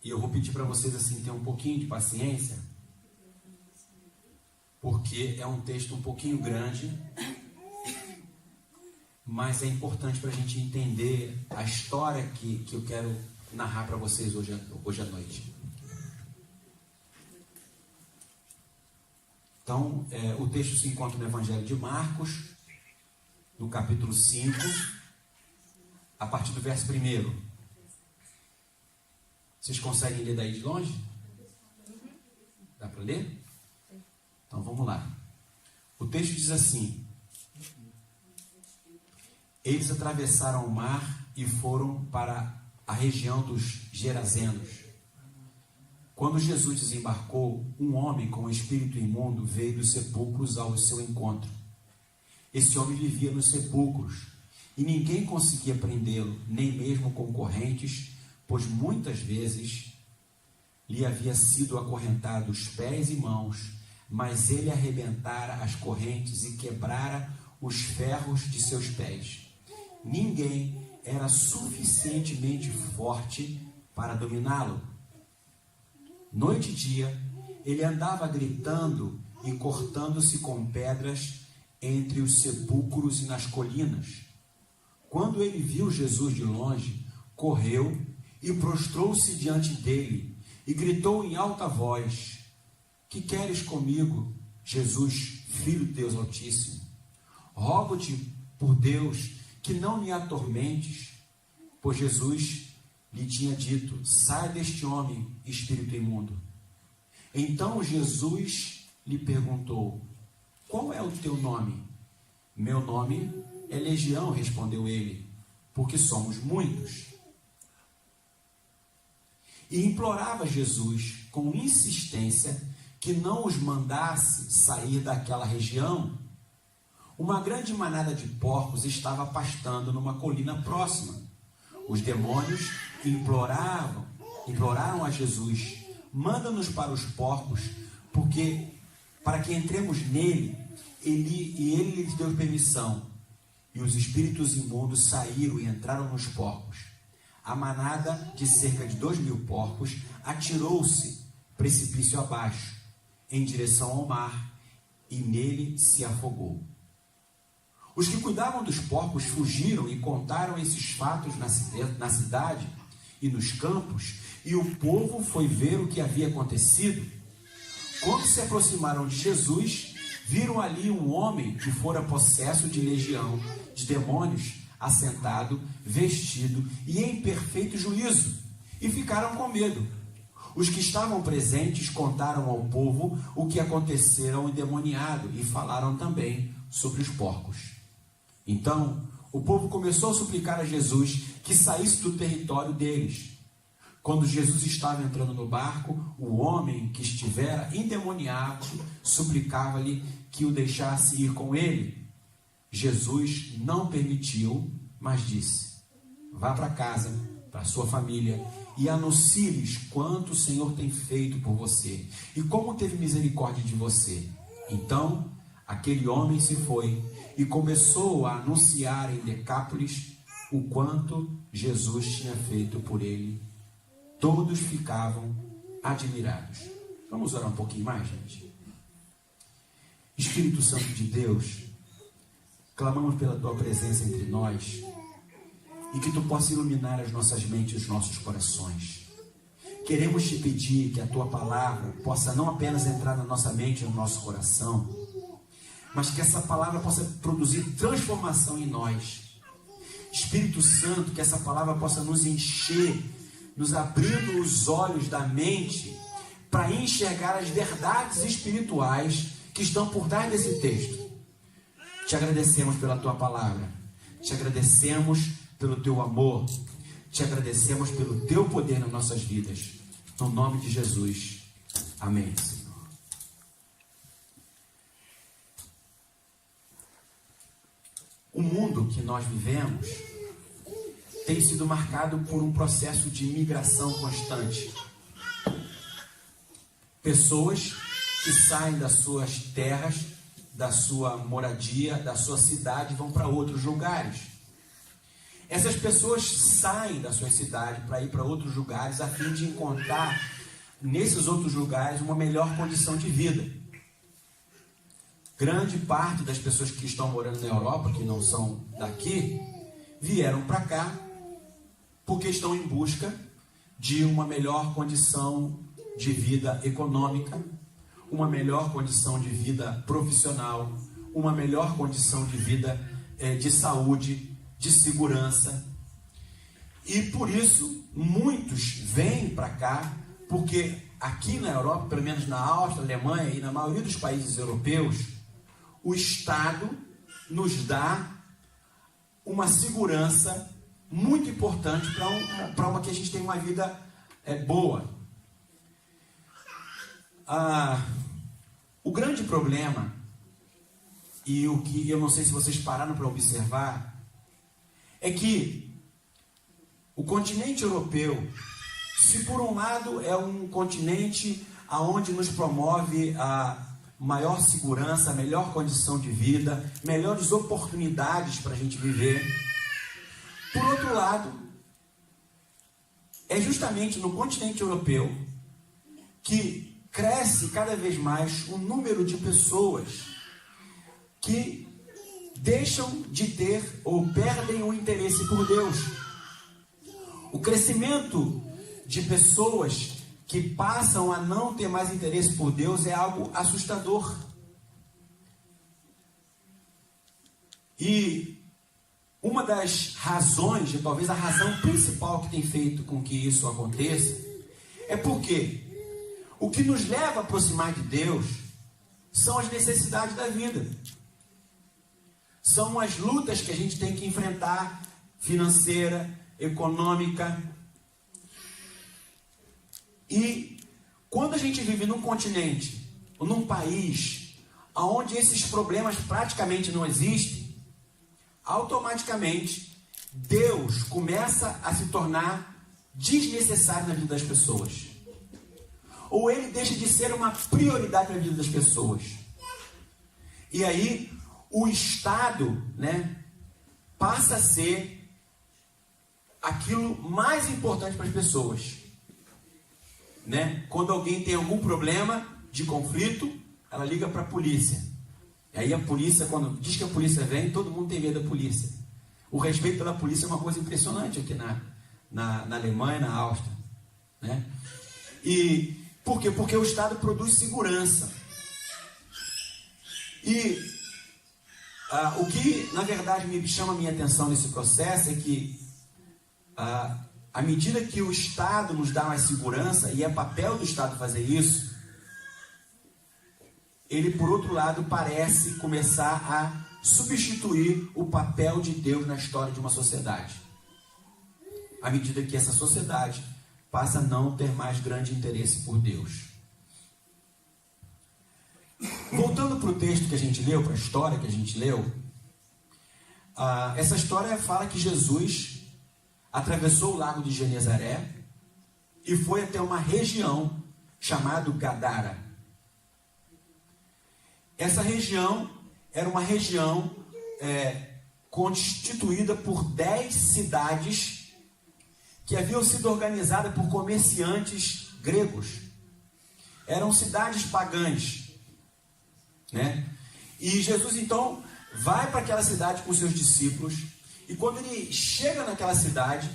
E eu vou pedir para vocês assim ter um pouquinho de paciência, porque é um texto um pouquinho grande, mas é importante para a gente entender a história que eu quero narrar para vocês hoje à noite. Então, o texto se encontra no Evangelho de Marcos, no capítulo 5, a partir do verso 1. Vocês conseguem ler daí de longe? Dá para ler? Então vamos lá. O texto diz assim: eles atravessaram o mar e foram para a região dos Gerazenos. Quando Jesus desembarcou, um homem com um espírito imundo veio dos sepulcros ao seu encontro. Esse homem vivia nos sepulcros e ninguém conseguia prendê-lo, nem mesmo com correntes, pois muitas vezes lhe havia sido acorrentado os pés e mãos, mas ele arrebentara as correntes e quebrara os ferros de seus pés. Ninguém era suficientemente forte para dominá-lo. Noite e dia, ele andava gritando e cortando-se com pedras entre os sepulcros e nas colinas. Quando ele viu Jesus de longe, correu e prostrou-se diante dele e gritou em alta voz: que queres comigo, Jesus, Filho de Deus Altíssimo? Rogo-te, por Deus, que não me atormentes. Pois Jesus lhe tinha dito: sai deste homem, espírito imundo. Então Jesus lhe perguntou: qual é o teu nome? Meu nome é Legião, respondeu ele, porque somos muitos. E implorava Jesus com insistência que não os mandasse sair daquela região. Uma grande manada de porcos estava pastando numa colina próxima. Os demônios imploraram a Jesus: manda-nos para os porcos, para que entremos nele. Ele lhes deu permissão. E os espíritos imundos saíram e entraram nos porcos. A manada, de cerca de 2.000 porcos, atirou-se precipício abaixo, em direção ao mar, e nele se afogou. Os que cuidavam dos porcos fugiram e contaram esses fatos na cidade e nos campos, e o povo foi ver o que havia acontecido. Quando se aproximaram de Jesus, viram ali um homem que fora possesso de legião de demônios, assentado, vestido e em perfeito juízo, e ficaram com medo. Os que estavam presentes contaram ao povo o que acontecera ao endemoniado e falaram também sobre os porcos. Então, o povo começou a suplicar a Jesus que saísse do território deles. Quando Jesus estava entrando no barco, o homem que estivera endemoniado suplicava-lhe que o deixasse ir com ele. Jesus não permitiu, mas disse: vá para casa, para sua família, e anuncie-lhes quanto o Senhor tem feito por você e como teve misericórdia de você. Então, aquele homem se foi e começou a anunciar em Decápolis o quanto Jesus tinha feito por ele. Todos ficavam admirados. Vamos orar um pouquinho mais, gente? Espírito Santo de Deus, clamamos pela tua presença entre nós e que tu possa iluminar as nossas mentes e os nossos corações. Queremos te pedir que a tua palavra possa não apenas entrar na nossa mente e no nosso coração, mas que essa palavra possa produzir transformação em nós. Espírito Santo, que essa palavra possa nos encher, nos abrindo os olhos da mente para enxergar as verdades espirituais que estão por trás desse texto. Te agradecemos pela tua palavra, te agradecemos pelo teu amor, te agradecemos pelo teu poder nas nossas vidas. No nome de Jesus. Amém, Senhor. O mundo que nós vivemos tem sido marcado por um processo de migração constante. Pessoas que saem das suas terras, da sua moradia, da sua cidade, vão para outros lugares. essas pessoas saem da sua cidade para ir para outros lugares a fim de encontrar nesses outros lugares uma melhor condição de vida. Grande parte das pessoas que estão morando na Europa, que não são daqui, vieram para cá porque estão em busca de uma melhor condição de vida econômica, uma melhor condição de vida profissional, uma melhor condição de vida de saúde, de segurança. E por isso muitos vêm para cá, porque aqui na Europa, pelo menos na Áustria, Alemanha e na maioria dos países europeus, o Estado nos dá uma segurança muito importante para que a gente tenha uma vida boa. O grande problema, e o que eu não sei se vocês pararam para observar, é que o continente europeu, se por um lado é um continente onde nos promove a maior segurança, melhor condição de vida, melhores oportunidades para a gente viver, por outro lado, é justamente no continente europeu que cresce cada vez mais o número de pessoas que deixam de ter ou perdem o interesse por Deus. O crescimento de pessoas que passam a não ter mais interesse por Deus é algo assustador. E uma das razões, e talvez a razão principal que tem feito com que isso aconteça, é porque o que nos leva a aproximar de Deus são as necessidades da vida. São as lutas que a gente tem que enfrentar, financeira, econômica. E quando a gente vive num continente, ou num país, onde esses problemas praticamente não existem, automaticamente Deus começa a se tornar desnecessário na vida das pessoas. Ou ele deixa de ser uma prioridade na vida das pessoas. E aí o Estado, passa a ser aquilo mais importante para as pessoas. Quando alguém tem algum problema de conflito, ela liga para a polícia. E aí a polícia, quando diz que a polícia vem, todo mundo tem medo da polícia. O respeito pela polícia é uma coisa impressionante aqui na Alemanha e na Áustria. E por quê? Porque o Estado produz segurança. E o que, na verdade, me chama a minha atenção nesse processo é que, à medida que o Estado nos dá mais segurança, e é papel do Estado fazer isso, ele, por outro lado, parece começar a substituir o papel de Deus na história de uma sociedade. À medida que essa sociedade passa a não ter mais grande interesse por Deus. Voltando para o texto que a gente leu, para a história que a gente leu, essa história fala que Jesus atravessou o lago de Genezaré e foi até uma região chamada Gadara. Essa região era uma região constituída por 10 cidades que haviam sido organizadas por comerciantes gregos. Eram cidades pagãs. E Jesus então vai para aquela cidade com seus discípulos, e quando ele chega naquela cidade,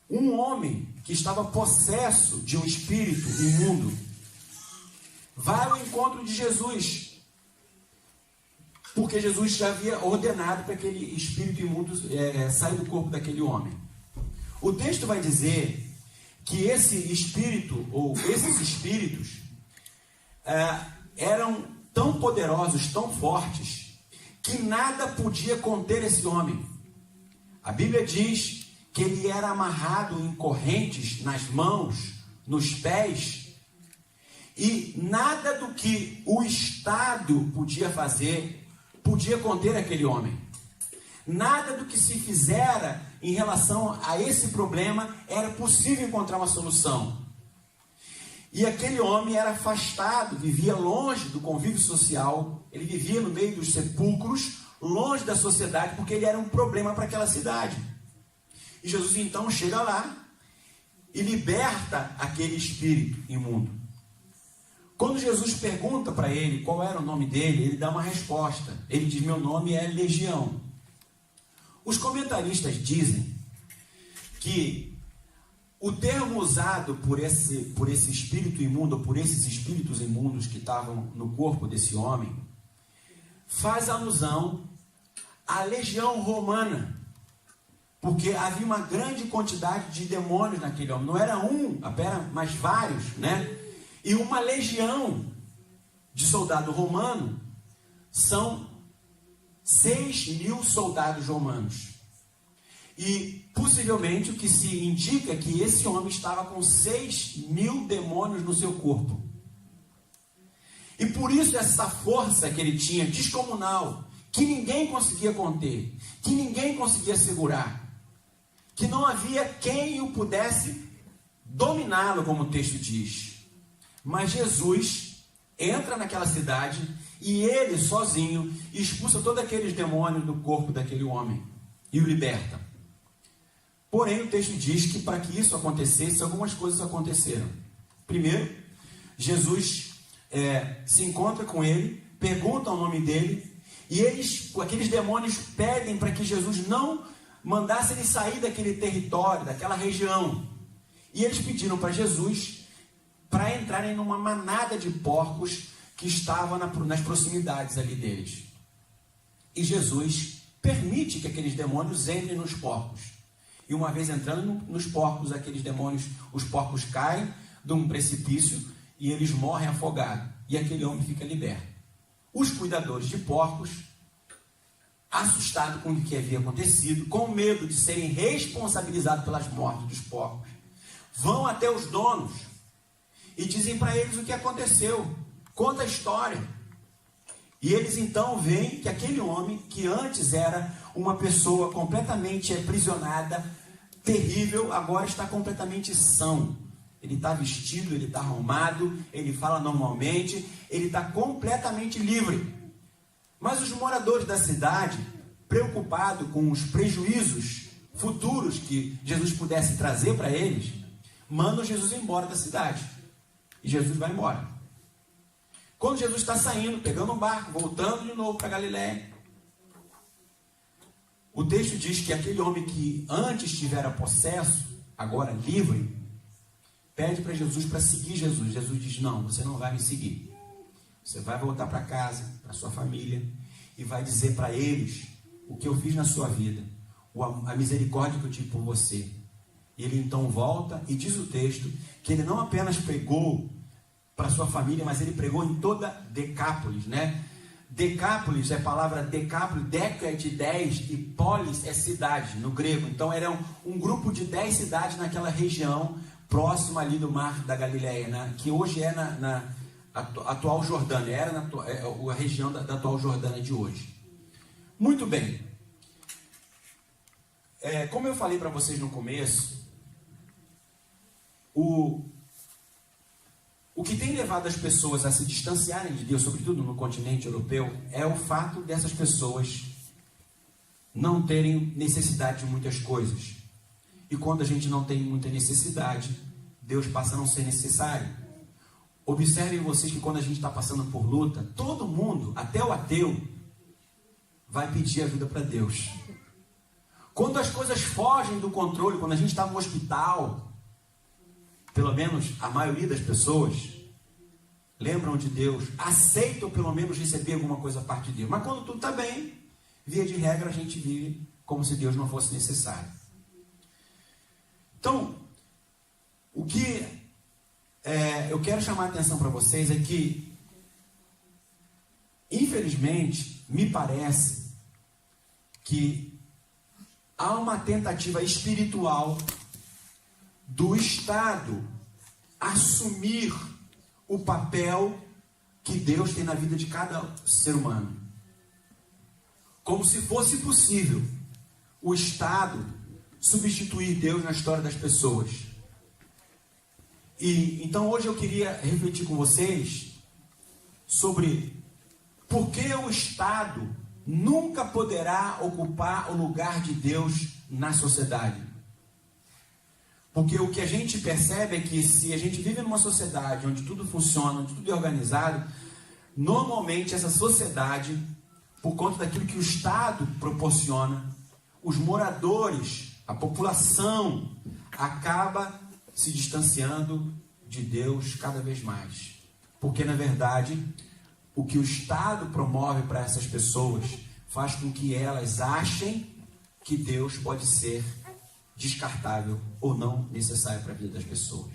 um homem que estava possesso de um espírito imundo vai ao encontro de Jesus, porque Jesus já havia ordenado para aquele espírito imundo sair do corpo daquele homem. O texto vai dizer que esse espírito, ou esses espíritos, eram tão poderosos, tão fortes, que nada podia conter esse homem. A Bíblia diz que ele era amarrado em correntes nas mãos, nos pés, e nada do que o Estado podia fazer podia conter aquele homem. Nada do que se fizera em relação a esse problema era possível encontrar uma solução. E aquele homem era afastado, vivia longe do convívio social, ele vivia no meio dos sepulcros, longe da sociedade, porque ele era um problema para aquela cidade. E Jesus então chega lá e liberta aquele espírito imundo. Quando Jesus pergunta para ele qual era o nome dele, ele dá uma resposta. Ele diz: meu nome é Legião. Os comentaristas dizem que o termo usado por esse espírito imundo, por esses espíritos imundos que estavam no corpo desse homem, faz alusão à legião romana. Porque havia uma grande quantidade de demônios naquele homem. Não era um, mas vários, né? E uma legião de soldado romano são 6.000 soldados romanos. E possivelmente o que se indica é que esse homem estava com 6.000 demônios no seu corpo. E por isso essa força que ele tinha, descomunal, que ninguém conseguia conter, que ninguém conseguia segurar, que não havia quem o pudesse dominá-lo, como o texto diz. Mas Jesus entra naquela cidade e ele sozinho expulsa todos aqueles demônios do corpo daquele homem e o liberta. Porém, o texto diz que para que isso acontecesse, algumas coisas aconteceram. Primeiro, Jesus se encontra com ele, pergunta o nome dele, e aqueles demônios pedem para que Jesus não mandasse ele sair daquele território, daquela região. E eles pediram para Jesus para entrarem numa manada de porcos que estava nas proximidades ali deles. E Jesus permite que aqueles demônios entrem nos porcos. E uma vez entrando nos porcos, aqueles demônios, os porcos caem de um precipício e eles morrem afogados. E aquele homem fica liberto. Os cuidadores de porcos, assustados com o que havia acontecido, com medo de serem responsabilizados pelas mortes dos porcos, vão até os donos e dizem para eles o que aconteceu. Conta a história. E eles então veem que aquele homem, que antes era uma pessoa completamente aprisionada, terrível, agora está completamente são. Ele está vestido, ele está arrumado, ele fala normalmente, ele está completamente livre. Mas os moradores da cidade, preocupados com os prejuízos futuros que Jesus pudesse trazer para eles, mandam Jesus embora da cidade. E Jesus vai embora. Quando Jesus está saindo, pegando um barco, voltando de novo para Galiléia, o texto diz que aquele homem que antes tivera possesso, agora livre, pede para Jesus para seguir Jesus. Jesus diz: não, você não vai me seguir. Você vai voltar para casa, para sua família, e vai dizer para eles o que eu fiz na sua vida, a misericórdia que eu tive por você. E ele então volta e diz o texto que ele não apenas pregou para sua família, mas ele pregou em toda Decápolis, né? Decápolis é a palavra Decápolis, Deca é de 10 e Polis é cidade, no grego. Então era um grupo de 10 cidades naquela região, próxima ali do mar da Galileia, né? Que hoje é na atual Jordânia, era a região da atual Jordânia de hoje. Muito bem. Como eu falei para vocês no começo, o que tem levado as pessoas a se distanciarem de Deus, sobretudo no continente europeu, é o fato dessas pessoas não terem necessidade de muitas coisas. E quando a gente não tem muita necessidade, Deus passa a não ser necessário. Observem vocês que quando a gente está passando por luta, todo mundo, até o ateu, vai pedir ajuda para Deus. Quando as coisas fogem do controle, quando a gente está no hospital, pelo menos a maioria das pessoas lembram de Deus, aceitam pelo menos receber alguma coisa a parte de Deus. Mas quando tudo está bem, via de regra, a gente vive como se Deus não fosse necessário. Então, o que eu quero chamar a atenção para vocês é que, infelizmente, me parece que há uma tentativa espiritual do Estado assumir o papel que Deus tem na vida de cada ser humano. Como se fosse possível o Estado substituir Deus na história das pessoas. E então hoje eu queria refletir com vocês sobre por que o Estado nunca poderá ocupar o lugar de Deus na sociedade. Porque o que a gente percebe é que se a gente vive numa sociedade onde tudo funciona, onde tudo é organizado, normalmente essa sociedade, por conta daquilo que o Estado proporciona, os moradores, a população, acaba se distanciando de Deus cada vez mais. Porque, na verdade, o que o Estado promove para essas pessoas faz com que elas achem que Deus pode ser descartável ou não necessário para a vida das pessoas.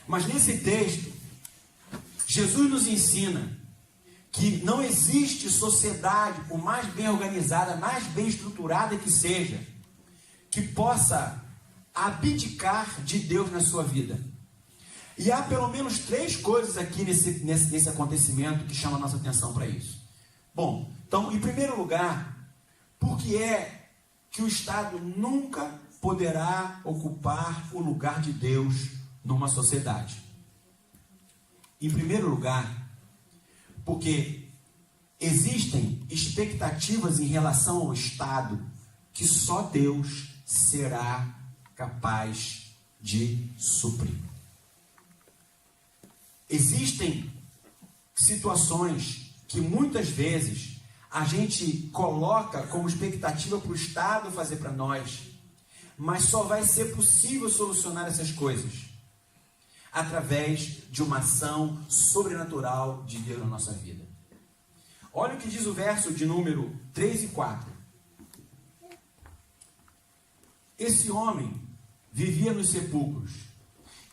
Mas nesse texto, Jesus nos ensina que não existe sociedade, por mais bem organizada, mais bem estruturada que seja, que possa abdicar de Deus na sua vida. E há pelo menos 3 coisas aqui nesse acontecimento que chamam a nossa atenção para isso. Bom, então, em primeiro lugar, por que é que o Estado nunca poderá ocupar o lugar de Deus numa sociedade? Em primeiro lugar, porque existem expectativas em relação ao Estado que só Deus será capaz de suprir. Existem situações que muitas vezes a gente coloca como expectativa para o Estado fazer para nós, mas só vai ser possível solucionar essas coisas através de uma ação sobrenatural de Deus na nossa vida. Olha o que diz o verso de número 3 e 4. Esse homem vivia nos sepulcros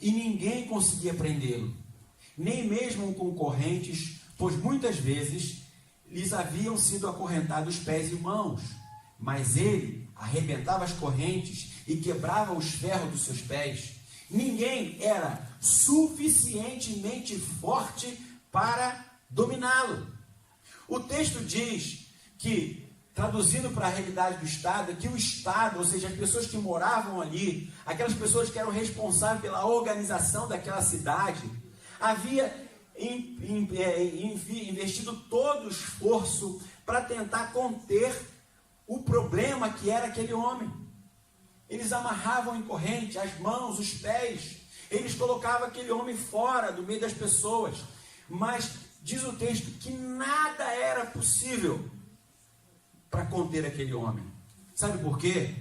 e ninguém conseguia prendê-lo, nem mesmo com correntes, pois muitas vezes lhes haviam sido acorrentados pés e mãos, mas ele arrebentava as correntes e quebrava os ferros dos seus pés. Ninguém era suficientemente forte para dominá-lo. O texto diz que, traduzindo para a realidade do Estado, que o Estado, ou seja, as pessoas que moravam ali, aquelas pessoas que eram responsáveis pela organização daquela cidade, havia investido todo o esforço para tentar conter o problema que era aquele homem. Eles amarravam em corrente as mãos, os pés, eles colocavam aquele homem fora do meio das pessoas, mas diz o texto que nada era possível para conter aquele homem. Sabe por quê?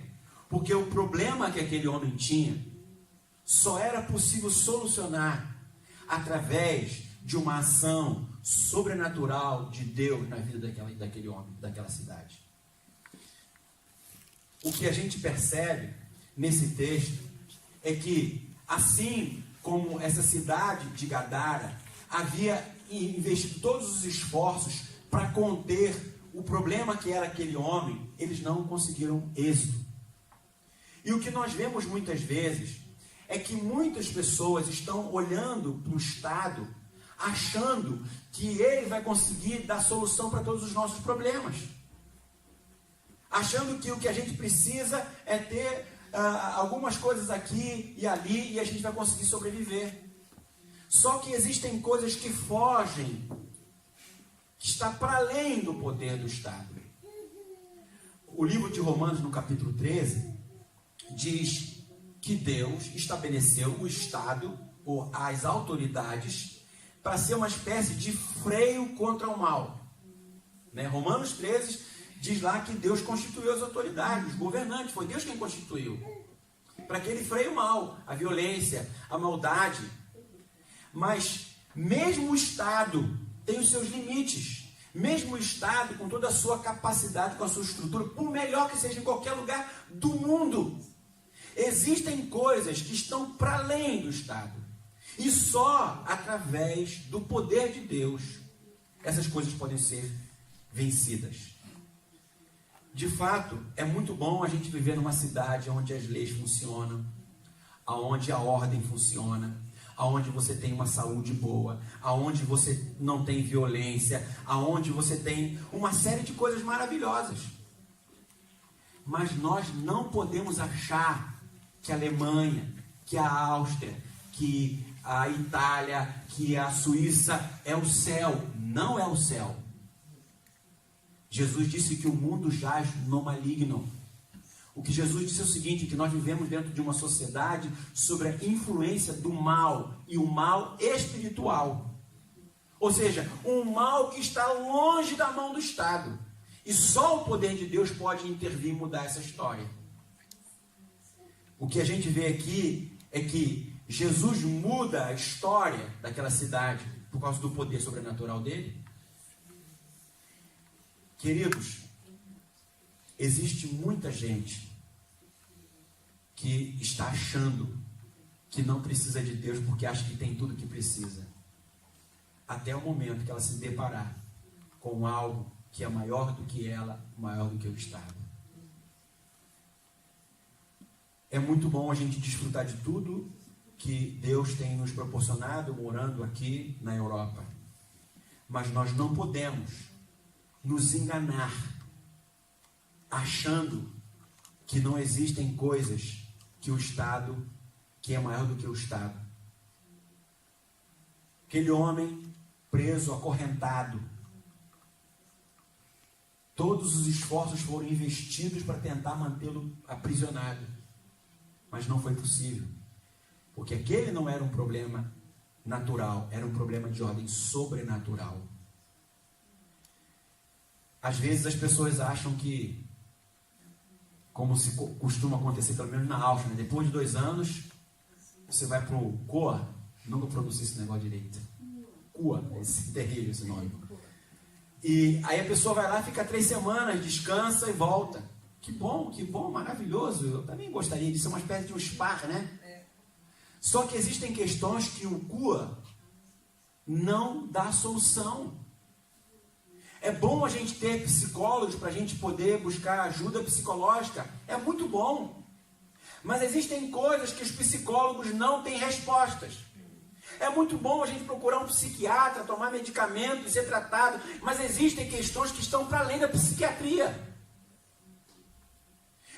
Porque o problema que aquele homem tinha só era possível solucionar através de uma ação sobrenatural de Deus na vida daquele homem, daquela cidade. O que a gente percebe nesse texto é que, assim como essa cidade de Gadara havia investido todos os esforços para conter o problema que era aquele homem, eles não conseguiram êxito. E o que nós vemos muitas vezes é que muitas pessoas estão olhando para o Estado, achando que ele vai conseguir dar solução para todos os nossos problemas. Achando que o que a gente precisa é ter algumas coisas aqui e ali e a gente vai conseguir sobreviver. Só que existem coisas que fogem, que está para além do poder do Estado. O livro de Romanos, no capítulo 13, diz que Deus estabeleceu o Estado, ou as autoridades, para ser uma espécie de freio contra o mal. Né? Romanos 13 diz lá que Deus constituiu as autoridades, os governantes, foi Deus quem constituiu, para aquele freio mal, a violência, a maldade. Mas mesmo o Estado tem os seus limites. Mesmo o Estado, com toda a sua capacidade, com a sua estrutura, por melhor que seja em qualquer lugar do mundo, existem coisas que estão para além do Estado. E só através do poder de Deus essas coisas podem ser vencidas. De fato, é muito bom a gente viver numa cidade onde as leis funcionam, onde a ordem funciona, aonde você tem uma saúde boa, aonde você não tem violência, aonde você tem uma série de coisas maravilhosas. Mas nós não podemos achar que a Alemanha, que a Áustria, que a Itália, que a Suíça é o céu. Não é o céu. Jesus disse que o mundo jaz no maligno. O que Jesus disse é o seguinte, que nós vivemos dentro de uma sociedade sobre a influência do mal, e o mal espiritual. Ou seja, um mal que está longe da mão do Estado. E só o poder de Deus pode intervir e mudar essa história. O que a gente vê aqui é que Jesus muda a história daquela cidade por causa do poder sobrenatural dele. Queridos, existe muita gente que está achando que não precisa de Deus porque acha que tem tudo que precisa. Até o momento que ela se deparar com algo que é maior do que ela, maior do que o Estado. É muito bom a gente desfrutar de tudo que Deus tem nos proporcionado morando aqui na Europa. Mas nós não podemos nos enganar achando que não existem coisas que o Estado, que é maior do que o Estado. Aquele homem preso, acorrentado, todos os esforços foram investidos para tentar mantê-lo aprisionado, mas não foi possível, porque aquele não era um problema natural, era um problema de ordem sobrenatural. Às vezes as pessoas acham que, como se costuma acontecer, pelo menos na Áustria, né? Depois de 2 anos, você vai para o COA, nunca pronunciei esse negócio direito. COA, é terrível esse nome. E aí a pessoa vai lá, fica 3 semanas, descansa e volta. Que bom, maravilhoso. Eu também gostaria disso, é uma espécie de um spa, né? Só que existem questões que o COA não dá solução. É bom a gente ter psicólogos para a gente poder buscar ajuda psicológica. É muito bom. Mas existem coisas que os psicólogos não têm respostas. É muito bom a gente procurar um psiquiatra, tomar medicamento e ser tratado. Mas existem questões que estão para além da psiquiatria.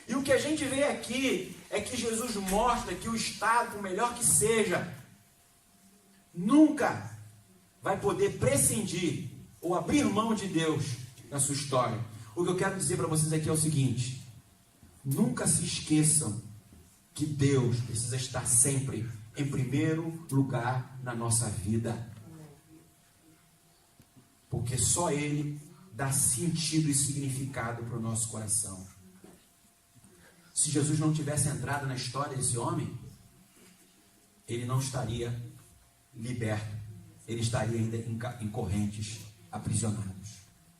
E o que a gente vê aqui é que Jesus mostra que o Estado, por melhor que seja, nunca vai poder prescindir ou abrir mão de Deus na sua história. O que eu quero dizer para vocês aqui é o seguinte: nunca se esqueçam que Deus precisa estar sempre em primeiro lugar na nossa vida. Porque só Ele dá sentido e significado para o nosso coração. Se Jesus não tivesse entrado na história desse homem, ele não estaria liberto. Ele estaria ainda em correntes, aprisionados.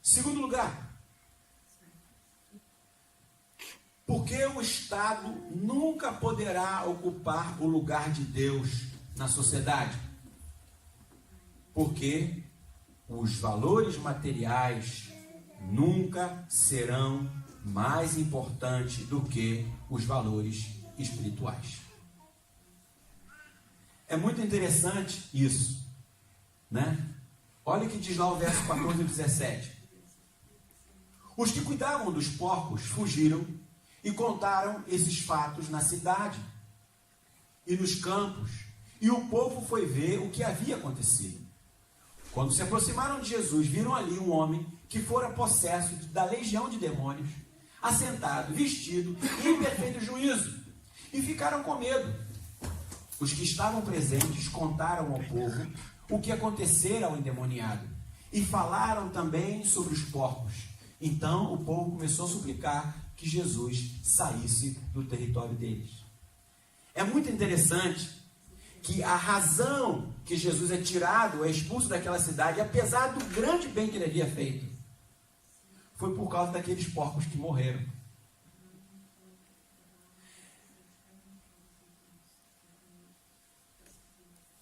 Segundo lugar, porque o Estado nunca poderá ocupar o lugar de Deus na sociedade? Porque os valores materiais nunca serão mais importantes do que os valores espirituais. É muito interessante isso, né? Olha o que diz lá o verso 14 e 17. Os que cuidavam dos porcos fugiram e contaram esses fatos na cidade e nos campos, e o povo foi ver o que havia acontecido. Quando se aproximaram de Jesus, viram ali um homem que fora possesso da legião de demônios, assentado, vestido e em perfeito juízo, e ficaram com medo. Os que estavam presentes contaram ao povo o que acontecera ao endemoniado, e falaram também sobre os porcos. Então o povo começou a suplicar que Jesus saísse do território deles. É muito interessante que a razão que Jesus é tirado, é expulso daquela cidade, apesar do grande bem que ele havia feito, foi por causa daqueles porcos que morreram.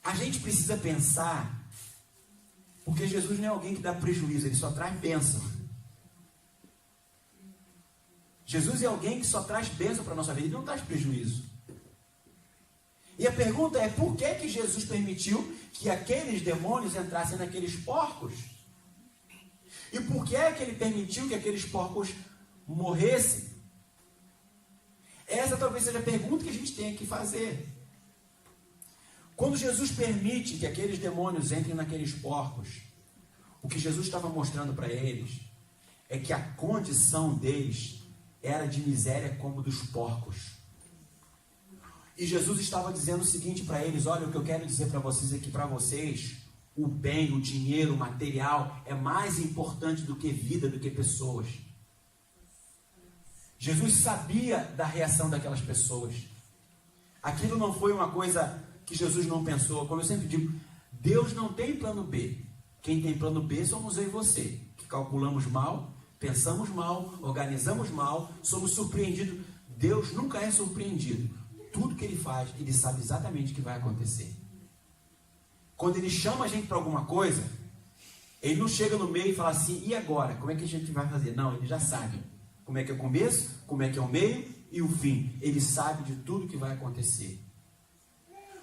A gente precisa pensar, porque Jesus não é alguém que dá prejuízo, ele só traz bênção. Jesus é alguém que só traz bênção para a nossa vida, ele não traz prejuízo. E a pergunta é, por que Jesus permitiu que aqueles demônios entrassem naqueles porcos? E por que ele permitiu que aqueles porcos morressem? Essa talvez seja a pergunta que a gente tem que fazer. Quando Jesus permite que aqueles demônios entrem naqueles porcos, o que Jesus estava mostrando para eles é que a condição deles era de miséria como dos porcos. E Jesus estava dizendo o seguinte para eles: olha, o que eu quero dizer para vocês é que para vocês o bem, o dinheiro, o material é mais importante do que vida, do que pessoas. Jesus sabia da reação daquelas pessoas. Aquilo não foi uma coisa que Jesus não pensou. Como eu sempre digo, Deus não tem plano B. Quem tem plano B somos eu e você, que calculamos mal, pensamos mal, organizamos mal, somos surpreendidos. Deus nunca é surpreendido. Tudo que Ele faz, Ele sabe exatamente o que vai acontecer. Quando Ele chama a gente para alguma coisa, Ele não chega no meio e fala assim: e agora? Como é que a gente vai fazer? Não, Ele já sabe como é que é o começo, como é que é o meio e o fim. Ele sabe de tudo que vai acontecer.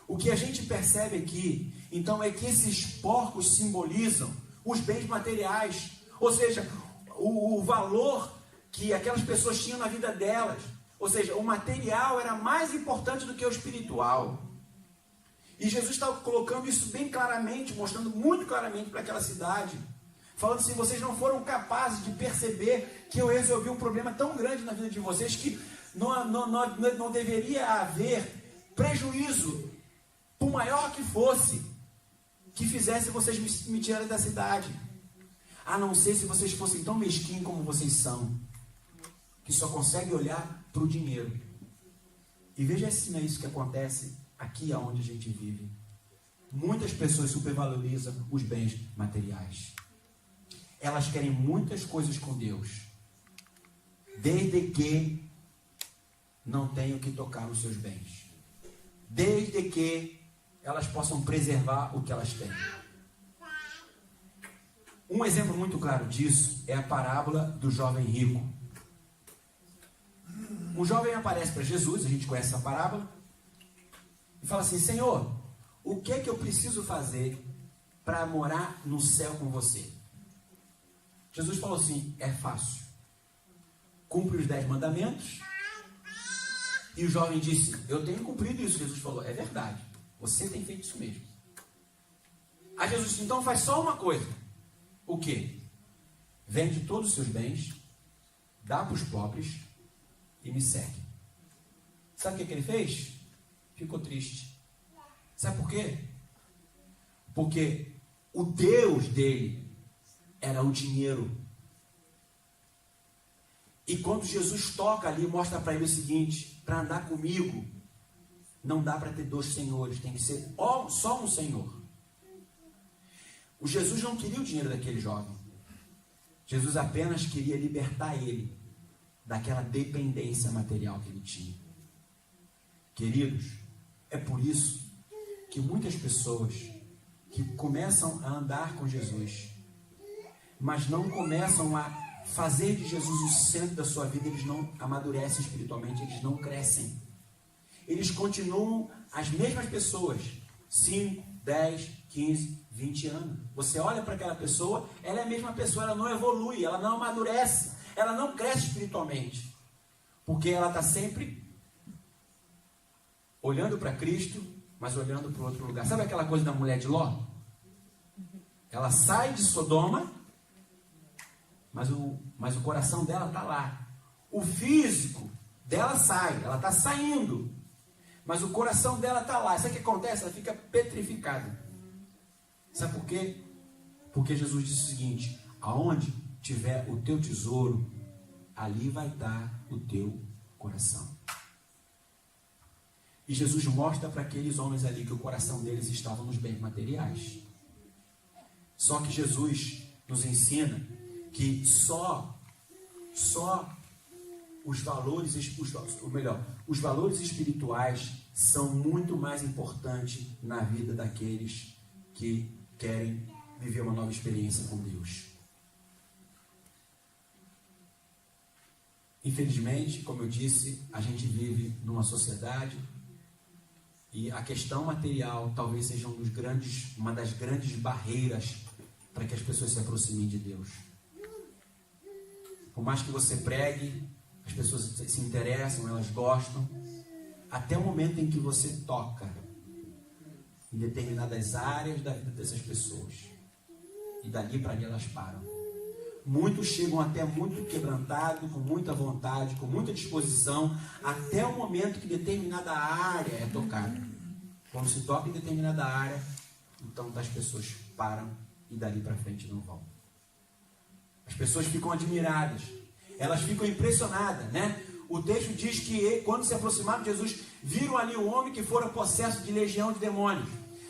O que a gente percebe aqui, então, é que esses porcos simbolizam os bens materiais. Ou seja, o valor que aquelas pessoas tinham na vida delas. Ou seja, o material era mais importante do que o espiritual. E Jesus estava colocando isso bem claramente, mostrando muito claramente para aquela cidade. Falando assim: vocês não foram capazes de perceber que eu resolvi um problema tão grande na vida de vocês que não deveria haver prejuízo, por maior que fosse, que fizesse vocês me tirarem da cidade. A não ser se vocês fossem tão mesquinhos como vocês são, que só conseguem olhar para o dinheiro. E veja se não é isso que acontece aqui aonde a gente vive. Muitas pessoas supervalorizam os bens materiais. Elas querem muitas coisas com Deus, desde que não tenham que tocar nos seus bens, desde que elas possam preservar o que elas têm. Um exemplo muito claro disso é a parábola do jovem rico. Um jovem aparece para Jesus, a gente conhece essa parábola, e fala assim: Senhor, o que é que eu preciso fazer para morar no céu com você? Jesus falou assim: é fácil. Cumpre os 10 mandamentos. E o jovem disse: eu tenho cumprido isso. Jesus falou: é verdade, você tem feito isso mesmo. Aí Jesus disse: então faz só uma coisa. O quê? Vende todos os seus bens, dá para os pobres e me segue. Sabe o que ele fez? Ficou triste. Sabe por quê? Porque o Deus dele era o dinheiro. E quando Jesus toca ali, mostra para ele o seguinte: para andar comigo, não dá para ter 2 senhores, tem que ser só um senhor. O Jesus não queria o dinheiro daquele jovem. Jesus apenas queria libertar ele daquela dependência material que ele tinha. Queridos, é por isso que muitas pessoas que começam a andar com Jesus, mas não começam a fazer de Jesus o centro da sua vida, eles não amadurecem espiritualmente, eles não crescem. Eles continuam as mesmas pessoas, 5, 10, 15, 20 anos. Você olha para aquela pessoa, ela é a mesma pessoa, ela não evolui, ela não amadurece, ela não cresce espiritualmente, porque ela está sempre olhando para Cristo, mas olhando para outro lugar. Sabe aquela coisa da mulher de Ló? Ela sai de Sodoma, mas o coração dela está lá. O físico dela sai, ela está saindo, mas o coração dela está lá. Sabe o que acontece? Ela fica petrificada. Sabe por quê? Porque Jesus disse o seguinte: aonde tiver o teu tesouro, ali vai estar o teu coração. E Jesus mostra para aqueles homens ali que o coração deles estava nos bens materiais. Só que Jesus nos ensina que só os valores espirituais são muito mais importantes na vida daqueles que querem viver uma nova experiência com Deus. Infelizmente, como eu disse, a gente vive numa sociedade e a questão material talvez seja uma das grandes barreiras para que as pessoas se aproximem de Deus. Por mais que você pregue, as pessoas se interessam, elas gostam, até o momento em que você toca em determinadas áreas da vida dessas pessoas, e dali para ali elas param. Muitos chegam até muito quebrantados, com muita vontade, com muita disposição, até o momento que determinada área é tocada. Quando se toca em determinada área, então as pessoas param e dali para frente não vão. As pessoas ficam admiradas, elas ficam impressionadas, né? O texto diz que quando se aproximaram de Jesus, viram ali um homem que fora possesso de legião de demônios,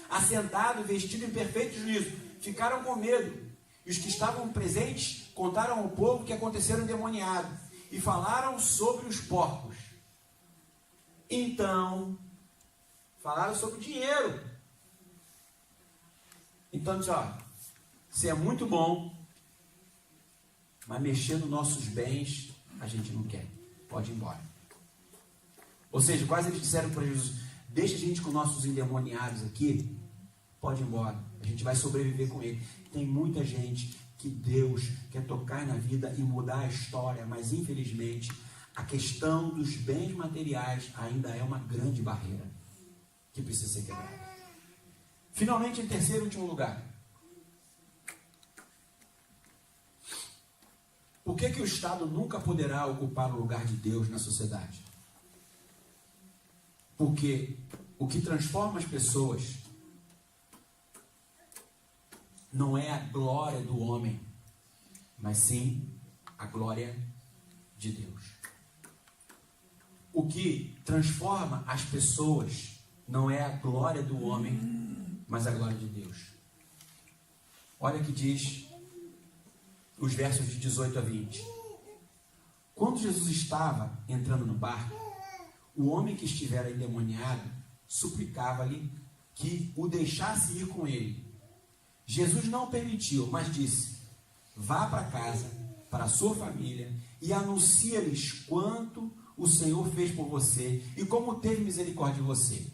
assentado, vestido em perfeito juízo. Ficaram com medo. E os que estavam presentes contaram ao povo que aconteceram endemoniado e falaram sobre os porcos. Então, falaram sobre o dinheiro. Então, diz, ó, você é muito bom, mas mexer nos nossos bens, a gente não quer. Pode ir embora. Ou seja, quase eles disseram para Jesus, deixa a gente com nossos endemoniados aqui, pode ir embora. A gente vai sobreviver com ele. Tem muita gente que Deus quer tocar na vida e mudar a história, mas infelizmente a questão dos bens materiais ainda é uma grande barreira que precisa ser quebrada. Finalmente, em terceiro e último lugar, por que o Estado nunca poderá ocupar o lugar de Deus na sociedade? Porque o que transforma as pessoas não é a glória do homem, mas sim a glória de Deus. O que transforma as pessoas não é a glória do homem, mas a glória de Deus. Olha o que diz os versos de 18 a 20. Quando Jesus estava entrando no barco, o homem que estivera endemoniado suplicava-lhe que o deixasse ir com ele. Jesus não o permitiu, mas disse, vá para casa, para a sua família, e anuncia-lhes quanto o Senhor fez por você e como teve misericórdia de você.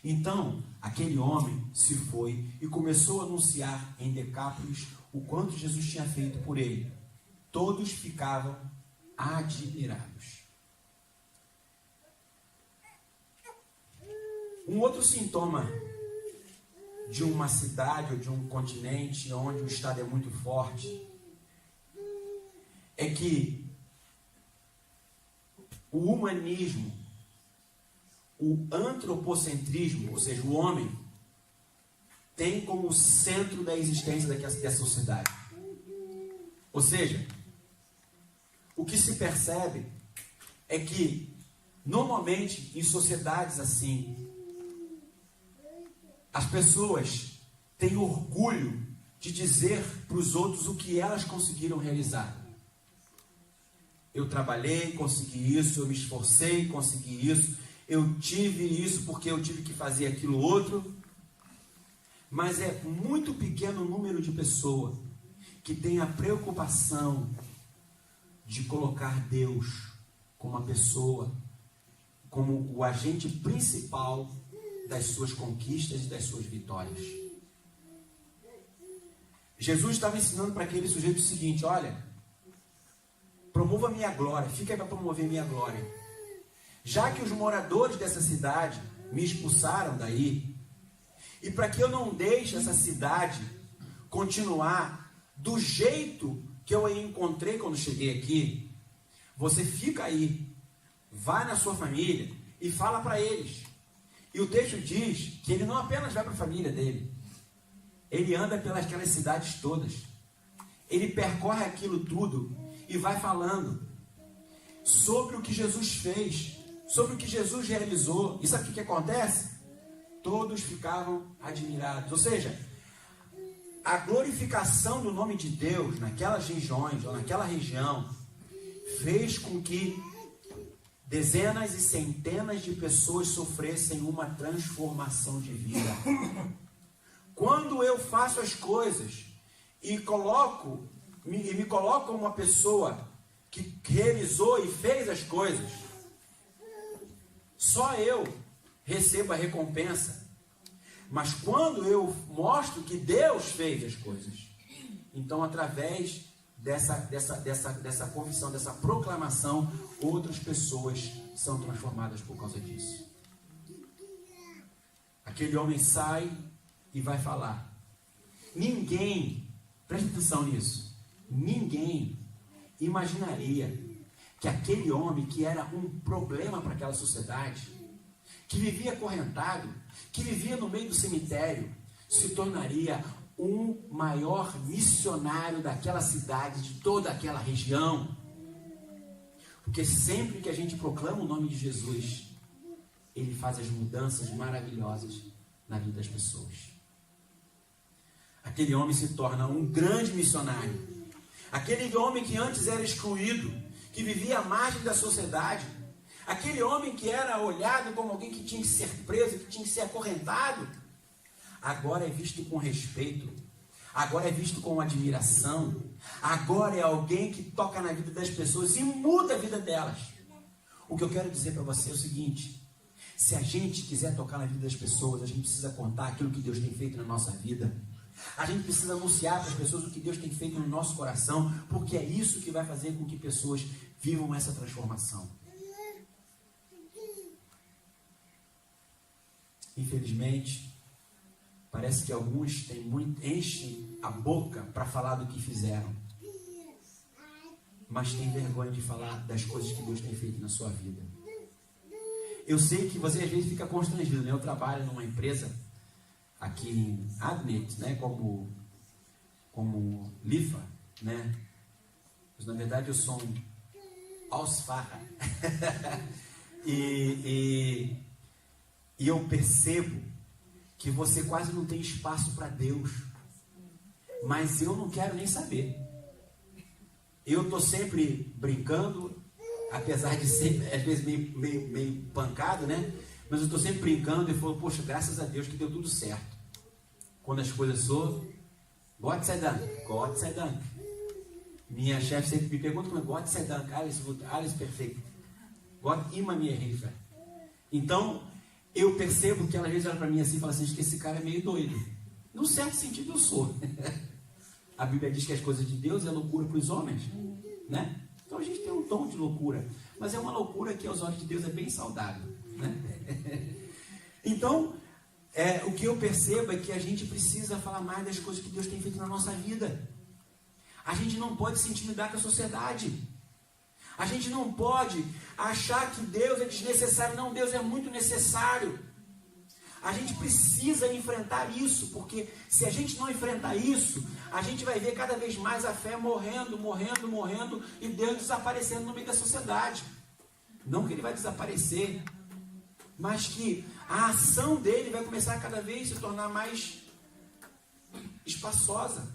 Então, aquele homem se foi e começou a anunciar em Decápolis o quanto Jesus tinha feito por ele. Todos ficavam admirados. Um outro sintoma de uma cidade ou de um continente onde o Estado é muito forte é que o humanismo, o antropocentrismo, ou seja, o homem, tem como centro da existência dessa sociedade. Ou seja, o que se percebe é que, normalmente, em sociedades assim, as pessoas têm orgulho de dizer para os outros o que elas conseguiram realizar. Eu trabalhei, consegui isso, eu me esforcei, consegui isso, eu tive isso porque eu tive que fazer aquilo outro. Mas é muito pequeno o número de pessoas que tem a preocupação de colocar Deus como a pessoa, como o agente principal das suas conquistas e das suas vitórias. Jesus estava ensinando para aquele sujeito o seguinte, olha, promova a minha glória, fica aí para promover a minha glória. Já que os moradores dessa cidade me expulsaram daí, e para que eu não deixe essa cidade continuar do jeito que eu a encontrei quando cheguei aqui, você fica aí, vai na sua família e fala para eles. E o texto diz que ele não apenas vai para a família dele, ele anda pelas aquelas cidades todas. Ele percorre aquilo tudo e vai falando sobre o que Jesus fez, sobre o que Jesus realizou. E sabe o que acontece? Todos ficavam admirados. Ou seja, a glorificação do nome de Deus naquelas regiões ou naquela região fez com que dezenas e centenas de pessoas sofressem uma transformação de vida. Quando eu faço as coisas e me coloco como uma pessoa que realizou e fez as coisas, só eu recebo a recompensa. Mas quando eu mostro que Deus fez as coisas, então através dessa confissão, dessa proclamação, outras pessoas são transformadas por causa disso. Aquele homem sai e vai falar. Ninguém, preste atenção nisso, Ninguém imaginaria que aquele homem que era um problema para aquela sociedade, que vivia acorrentado, que vivia no meio do cemitério, se tornaria um maior missionário daquela cidade, de toda aquela região. Porque sempre que a gente proclama o nome de Jesus, ele faz as mudanças maravilhosas na vida das pessoas. Aquele homem se torna um grande missionário. Aquele homem que antes era excluído, que vivia à margem da sociedade, aquele homem que era olhado como alguém que tinha que ser preso, que tinha que ser acorrentado, agora é visto com respeito, agora é visto com admiração, agora é alguém que toca na vida das pessoas e muda a vida delas. O que eu quero dizer para você é o seguinte: se a gente quiser tocar na vida das pessoas, a gente precisa contar aquilo que Deus tem feito na nossa vida. A gente precisa anunciar para as pessoas o que Deus tem feito no nosso coração, porque é isso que vai fazer com que pessoas vivam essa transformação. Infelizmente, parece que alguns enchem a boca para falar do que fizeram, mas têm vergonha de falar das coisas que Deus tem feito na sua vida. Eu sei que você às vezes fica constrangido, né? Eu trabalho numa empresa aqui em Adnet, né? Como Lifa, né? Mas na verdade eu sou um Ausfacher. e eu percebo que você quase não tem espaço para Deus. Mas eu não quero nem saber. Eu estou sempre brincando, apesar de ser, às vezes, meio pancado, né? Mas eu estou sempre brincando e falo, poxa, graças a Deus que deu tudo certo. Quando as coisas são, Gott sei Dank, Gott sei Dank. Minha chefe sempre me pergunta como é, Gott sei Dank, alles perfeito. Gott immer mir Hilfe. Então, eu percebo que ela às vezes olha para mim assim e fala assim, acho que esse cara é meio doido. Num certo sentido eu sou. A Bíblia diz que as coisas de Deus é loucura para os homens, né? Então a gente tem um tom de loucura, mas é uma loucura que aos olhos de Deus é bem saudável, né? Então, o que eu percebo é que a gente precisa falar mais das coisas que Deus tem feito na nossa vida. A gente não pode se intimidar com a sociedade. A gente não pode achar que Deus é desnecessário. Não, Deus é muito necessário. A gente precisa enfrentar isso, porque se a gente não enfrentar isso, a gente vai ver cada vez mais a fé morrendo, e Deus desaparecendo no meio da sociedade. Não que ele vai desaparecer, mas que a ação dele vai começar a cada vez se tornar mais espaçosa.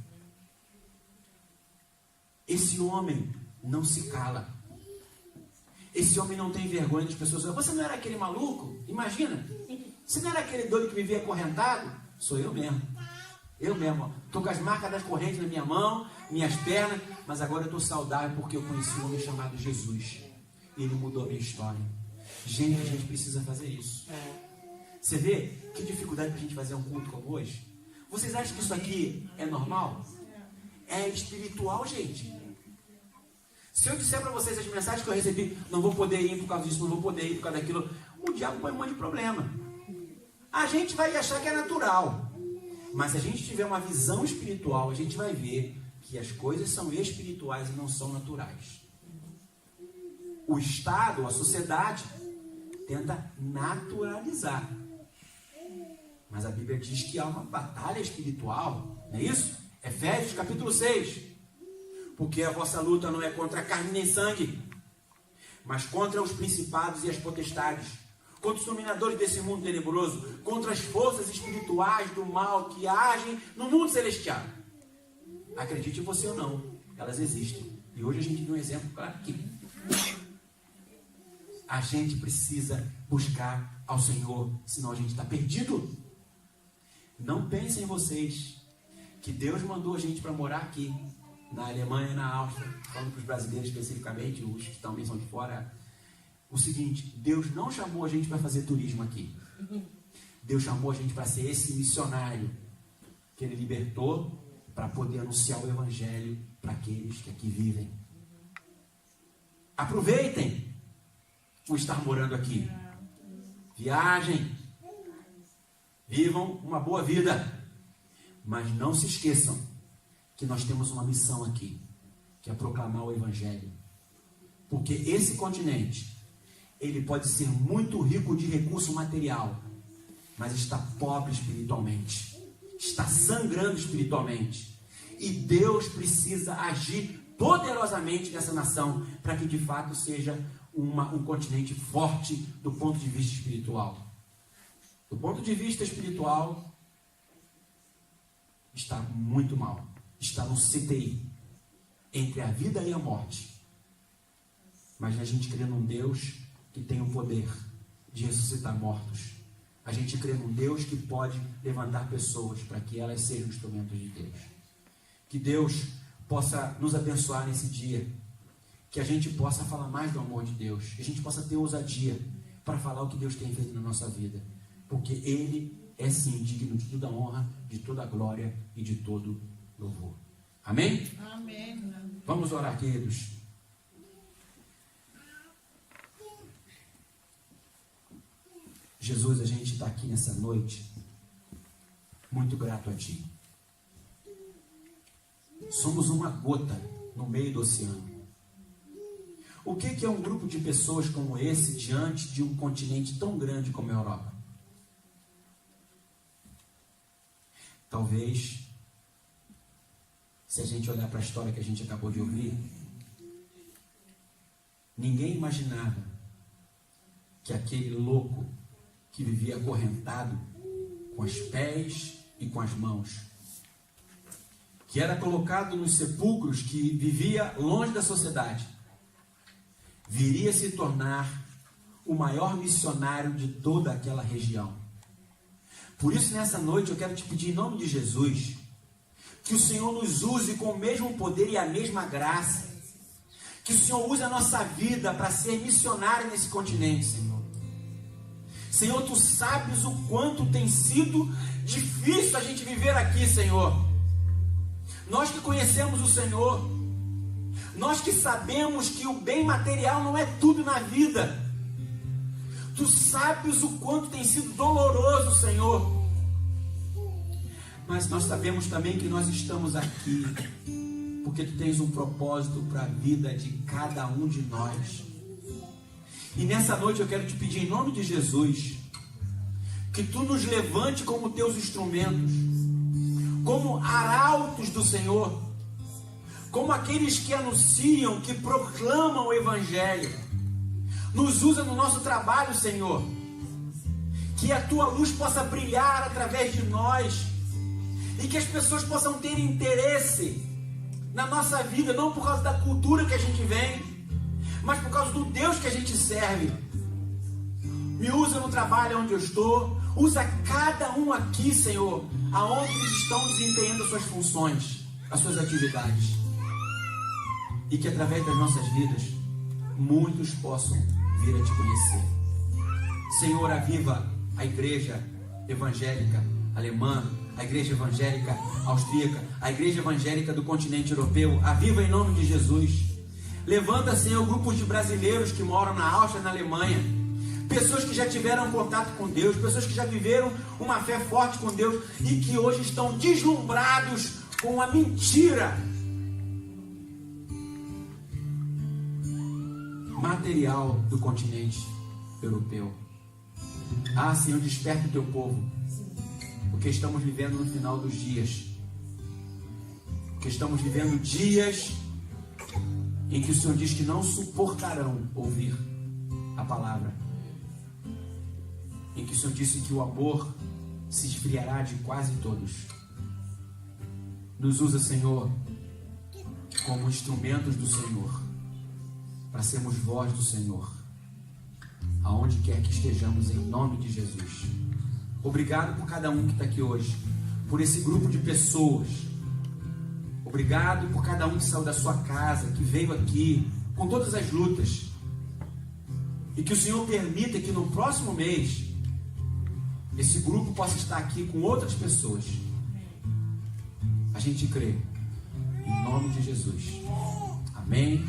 Esse homem não se cala. Esse homem não tem vergonha das pessoas. Você não era aquele maluco? Imagina. Você não era aquele doido que vivia acorrentado? Sou eu mesmo. Eu mesmo. Estou com as marcas das correntes na minha mão, minhas pernas, mas agora eu estou saudável porque eu conheci um homem chamado Jesus. Ele mudou a minha história. Gente, a gente precisa fazer isso. Você vê que dificuldade para a gente fazer um culto como hoje? Vocês acham que isso aqui é normal? É espiritual, gente. Se eu disser para vocês as mensagens que eu recebi, não vou poder ir por causa disso, não vou poder ir por causa daquilo, o diabo põe um monte de problema. A gente vai achar que é natural. Mas se a gente tiver uma visão espiritual, a gente vai ver que as coisas são espirituais e não são naturais. O Estado, a sociedade, tenta naturalizar. Mas a Bíblia diz que há uma batalha espiritual, não é isso? Efésios capítulo 6. Porque a vossa luta não é contra carne nem sangue, mas contra os principados e as potestades, contra os dominadores desse mundo tenebroso, contra as forças espirituais do mal que agem no mundo celestial. Acredite você ou não, elas existem. E hoje a gente viu um exemplo claro aqui. A gente precisa buscar ao Senhor, senão a gente está perdido. Não pensem vocês que Deus mandou a gente para morar aqui, na Alemanha e na Áustria, falando para os brasileiros especificamente, os que também são de fora, o seguinte: Deus não chamou a gente para fazer turismo aqui. Deus chamou a gente para ser esse missionário que Ele libertou para poder anunciar o Evangelho para aqueles que aqui vivem. Aproveitem o estar morando aqui. Viajem. Vivam uma boa vida. Mas não se esqueçam que nós temos uma missão aqui. que é proclamar o Evangelho. Porque esse continente, ele pode ser muito rico de recurso material, mas está pobre espiritualmente, está sangrando espiritualmente. E Deus precisa agir poderosamente nessa nação, para que de fato seja um continente forte do ponto de vista espiritual. Do ponto de vista espiritual, está muito mal. Está no CTI, entre a vida e a morte. Mas a gente crê num Deus que tem o poder de ressuscitar mortos. A gente crê num Deus que pode levantar pessoas para que elas sejam instrumentos de Deus. Que Deus possa nos abençoar nesse dia. Que a gente possa falar mais do amor de Deus. Que a gente possa ter ousadia para falar o que Deus tem feito na nossa vida. Porque Ele é sim digno de toda honra, de toda glória e de todo louvor. Amém? Amém. Vamos orar, queridos. Jesus, a gente está aqui nessa noite muito grato a Ti. Somos uma gota no meio do oceano. O que é um grupo de pessoas como esse diante de um continente tão grande como a Europa? Talvez, se a gente olhar para a história que a gente acabou de ouvir, ninguém imaginava que aquele louco que vivia acorrentado com os pés e com as mãos, que era colocado nos sepulcros, que vivia longe da sociedade, viria a se tornar o maior missionário de toda aquela região. Por isso, nessa noite, eu quero te pedir, em nome de Jesus, que o Senhor nos use com o mesmo poder e a mesma graça, que o Senhor use a nossa vida para ser missionário nesse continente, Senhor. Senhor, Tu sabes o quanto tem sido difícil a gente viver aqui, Senhor. Nós que conhecemos o Senhor, nós que sabemos que o bem material não é tudo na vida. Tu sabes o quanto tem sido doloroso, Senhor. Mas nós sabemos também que nós estamos aqui porque Tu tens um propósito para a vida de cada um de nós. E nessa noite eu quero te pedir, em nome de Jesus, que Tu nos levante como Teus instrumentos, como arautos do Senhor, como aqueles que anunciam, que proclamam o Evangelho. Nos usa no nosso trabalho, Senhor, que a Tua luz possa brilhar através de nós, e que as pessoas possam ter interesse na nossa vida, não por causa da cultura que a gente vem, mas por causa do Deus que a gente serve. Me usa no trabalho onde eu estou, usa cada um aqui, Senhor, aonde eles estão desempenhando as suas funções, as suas atividades, e que através das nossas vidas muitos possam vir a Te conhecer. Senhor, aviva a igreja evangélica alemã, a igreja evangélica austríaca, a igreja evangélica do continente europeu. Aviva em nome de Jesus. Levanta, Senhor, grupos de brasileiros que moram na Áustria, na Alemanha, pessoas que já tiveram contato com Deus, pessoas que já viveram uma fé forte com Deus e que hoje estão deslumbrados com a mentira material do continente europeu. Ah, Senhor, desperta o Teu povo, porque estamos vivendo no final dos dias, porque estamos vivendo dias em que o Senhor diz que não suportarão ouvir a palavra, em que o Senhor disse que o amor se esfriará de quase todos. Nos usa, Senhor, como instrumentos do Senhor, para sermos voz do Senhor, aonde quer que estejamos, em nome de Jesus. Obrigado por cada um que está aqui hoje, por esse grupo de pessoas. Obrigado por cada um que saiu da sua casa, que veio aqui com todas as lutas. E que o Senhor permita que no próximo mês esse grupo possa estar aqui com outras pessoas. A gente crê. Em nome de Jesus. Amém.